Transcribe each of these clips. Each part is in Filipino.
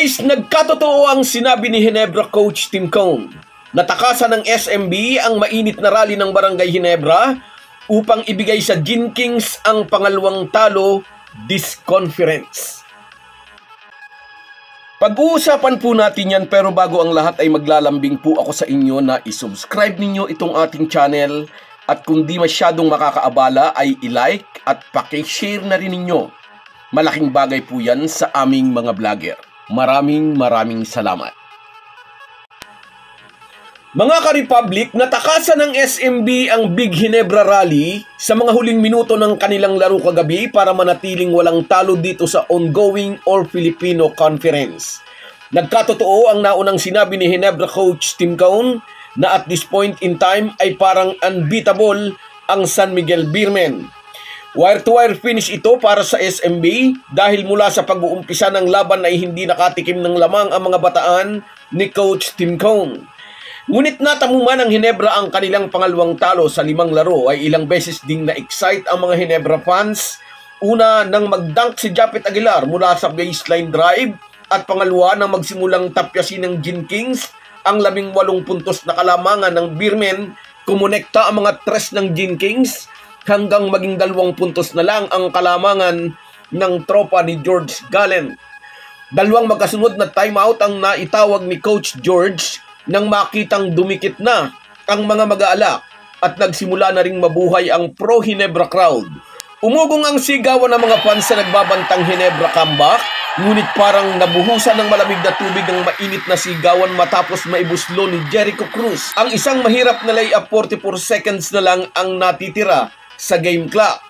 Guys, nagkatotoo ang sinabi ni Ginebra coach Tim Cone. Natakasan ng SMB ang mainit na rally ng Barangay Ginebra upang ibigay sa Gin Kings ang pangalawang talo this conference. Pag-uusapan po natin yan, pero bago ang lahat ay maglalambing po ako sa inyo na isubscribe ninyo itong ating channel at kung di masyadong makakaabala ay i-like at paki-share na rin ninyo. Malaking bagay po yan sa aming mga vlogger. Maraming salamat. Mga ka-Republic, natakasan ng SMB ang Big Ginebra Rally sa mga huling minuto ng kanilang laro kagabi para manatiling walang talo dito sa ongoing All-Filipino Conference. Nagkatotoo ang naunang sinabi ni Ginebra coach Tim Cone na at this point in time ay parang unbeatable ang San Miguel Beermen. Wire-to-wire finish ito para sa SMB dahil mula sa pag-uumpisa ng laban ay hindi nakatikim ng lamang ang mga bataan ni Coach Tim Cone. Ngunit natamo man ng Ginebra ang kanilang pangalawang talo sa 5 laro ay ilang beses ding na-excite ang mga Ginebra fans. Una nang mag-dunk si Japet Aguilar mula sa baseline drive at pangalawa nang magsimulang tapyasin ng Gin Kings ang 18 puntos na kalamangan ng Beermen. Kumonekta ang mga tres ng Gin Kings hanggang maging 2 puntos na lang ang kalamangan ng tropa ni George Gallen. 2 magkasunod na timeout ang naitawag ni Coach George nang makitang dumikit na ang mga mag-aalak at nagsimula na ring mabuhay ang pro-Ginebra crowd. Umugong ang sigawan ng mga fans sa nagbabantang Ginebra comeback, ngunit parang nabuhusan ng malamig na tubig ang mainit na sigawan matapos maibuslo ni Jericho Cruz. Ang isang mahirap na layup, 44 seconds na lang ang natitira sa game clock.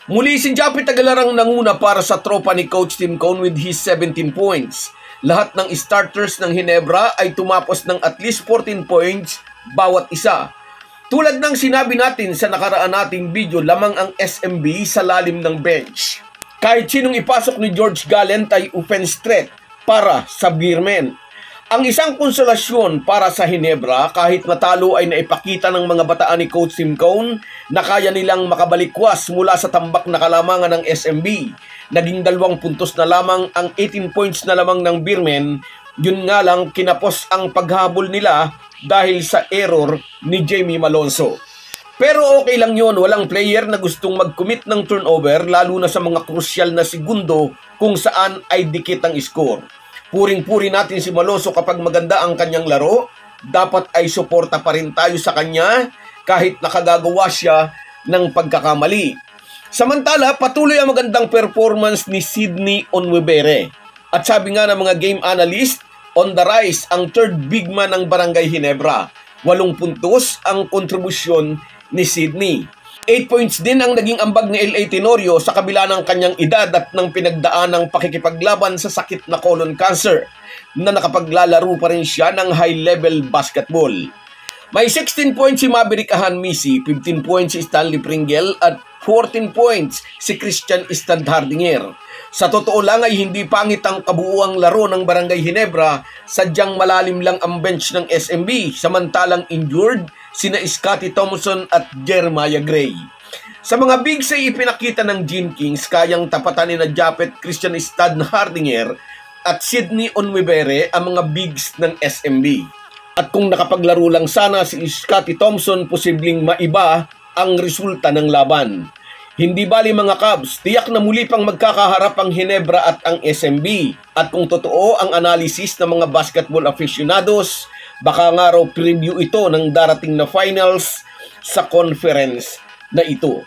Muli si Japet Aguilar ang nanguna para sa tropa ni Coach Tim Cone with his 17 points. Lahat ng starters ng Ginebra ay tumapos ng at least 14 points bawat isa. Tulad ng sinabi natin sa nakaraan nating video, lamang ang SMB sa lalim ng bench. Kahit sinong ipasok ni George Gallen ay offense threat para sa Beermen. Ang isang konsolasyon para sa Ginebra, kahit natalo ay naipakita ng mga bataan ni Coach Tim Cone na kaya nilang makabalikwas mula sa tambak na kalamangan ng SMB. Naging 2 puntos na lamang ang 18 points na lamang ng Beermen. Yun nga lang kinapos ang paghabol nila dahil sa error ni Jamie Malonzo. Pero okay lang yun, walang player na gustong mag-commit ng turnover lalo na sa mga krusyal na segundo kung saan ay dikit ang score. Puring-puri natin si Malonzo kapag maganda ang kanyang laro. Dapat ay suporta pa rin tayo sa kanya kahit nakagagawa siya ng pagkakamali. Samantala, patuloy ang magandang performance ni Sydney Onwebere. At sabi nga ng mga game analyst, on the rise ang third big man ng Barangay Ginebra. 8 puntos ang kontribusyon ni Sydney. 8 points din ang naging ambag ni L.A. Tenorio sa kabila ng kanyang edad at ng pinagdaan ng pakikipaglaban sa sakit na colon cancer na nakapaglalaro pa rin siya ng high-level basketball. May 16 points si Maverick Ahanmisi, 15 points si Stanley Pringle at 14 points si Christian Standhardinger. Sa totoo lang ay hindi pangit ang kabuuang laro ng Barangay Ginebra, sadyang malalim lang ang bench ng SMB, samantalang injured sina Scottie Thompson at Jeremiah Gray. Sa mga bigs ay ipinakita ng Gin Kings kayang tapatan ni na Japet, Christian Standhardinger at Sydney Onwebere ang mga bigs ng SMB. At kung nakapaglaro lang sana si Scottie Thompson, posibleng maiba ang resulta ng laban. Hindi bali mga Cubs, tiyak na muli pang magkakaharap ang Ginebra at ang SMB. At kung totoo ang analysis ng mga basketball aficionados, baka nga raw preview ito ng darating na finals sa conference na ito.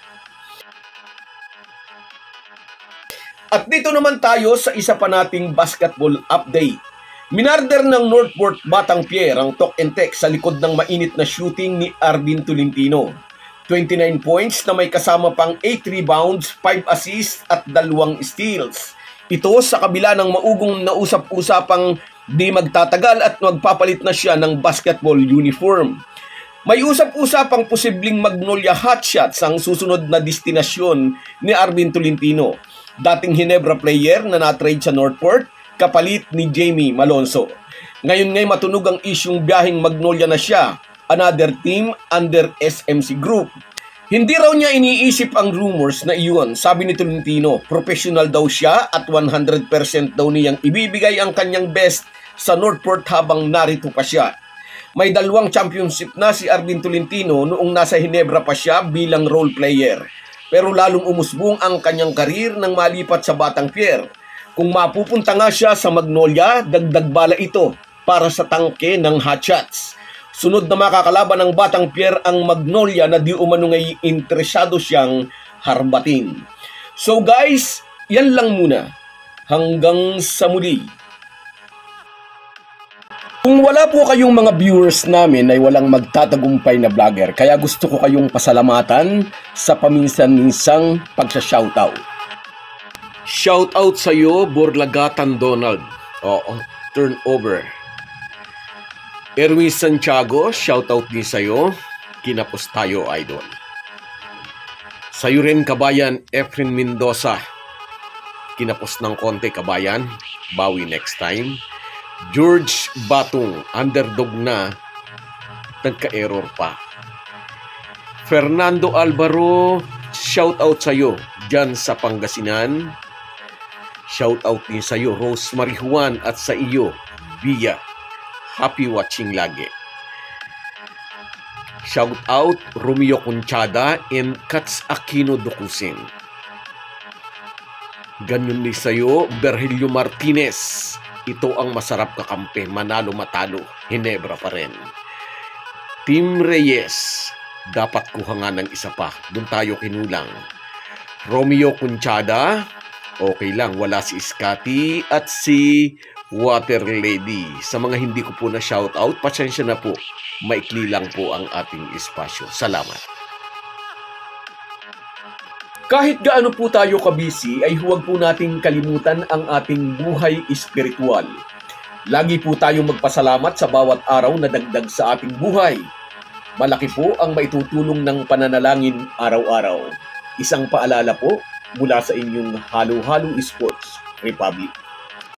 At dito naman tayo sa isa pa nating basketball update. Minarder ng Northport Batang Pier ang talk and text sa likod ng mainit na shooting ni Arvin Tolentino. 29 points na may kasama pang 8 rebounds, 5 assists at 2 steals. Ito sa kabila ng maugong na usap-usapang di magtatagal at magpapalit na siya ng basketball uniform. May usap-usapang posibleng Magnolia Hotshots ang susunod na destinasyon ni Arvin Tolentino. Dating Ginebra player na na-trade sa Northport, kapalit ni Jamie Malonzo. Ngayon ngay matunog ang isyung biyaheng Magnolia na siya, another team under SMC Group. Hindi raw niya iniisip ang rumors na iyon. Sabi ni Tolentino, professional daw siya at 100% daw niyang ibibigay ang kanyang best sa Northport habang narito pa siya. May 2 championship na si Arvin Tolentino noong nasa Ginebra pa siya bilang role player. Pero lalong umusbong ang kanyang karir nang malipat sa Batang Pier. Kung mapupunta nga siya sa Magnolia, dagdag bala ito para sa tangke ng hotshots. Sunod na makakalaban ng Batang Pier ang Magnolia na di umano ngay interesado siyang harbatin. So guys, yan lang muna. Hanggang sa muli. Kung wala po kayong mga viewers namin ay walang magtatagumpay na vlogger, kaya gusto ko kayong pasalamatan sa paminsan-minsang pagsa-shoutout. Shoutout sa iyo, Borlagatan Donald. Oo, turnover. Erwin Santiago, shoutout din sa'yo. Kinapos tayo, idol. Sa'yo rin, kabayan, Efren Mendoza. Kinapos ng konti, kabayan. Bawi next time. George Batung, underdog na. Nagka-error pa. Fernando Alvaro, shoutout sa'yo. Diyan sa Pangasinan. Shoutout din sa'yo, Rosemary Juan, at sa iyo, Bia. Happy watching lagi. Shout out Romeo Conchada and Kats Aquino Dokusin. Ganyan din sa'yo, Berhelio Martinez. Ito ang masarap kakampi, manalo matalo, Ginebra pa rin. Team Reyes, dapat kuha nga ng isa pa, doon tayo kinulang. Romeo Conchada, okay lang, wala si Scotty at si Water Lady. Sa mga hindi ko po na shoutout, pasensya na po. Maikli lang po ang ating espasyo. Salamat. Kahit gaano po tayo kabisi, ay huwag po nating kalimutan ang ating buhay espiritual. Lagi po tayong magpasalamat sa bawat araw na dagdag sa ating buhay. Malaki po ang maitutulong ng pananalangin araw-araw. Isang paalala po mula sa inyong Halo Halo Sports Republic.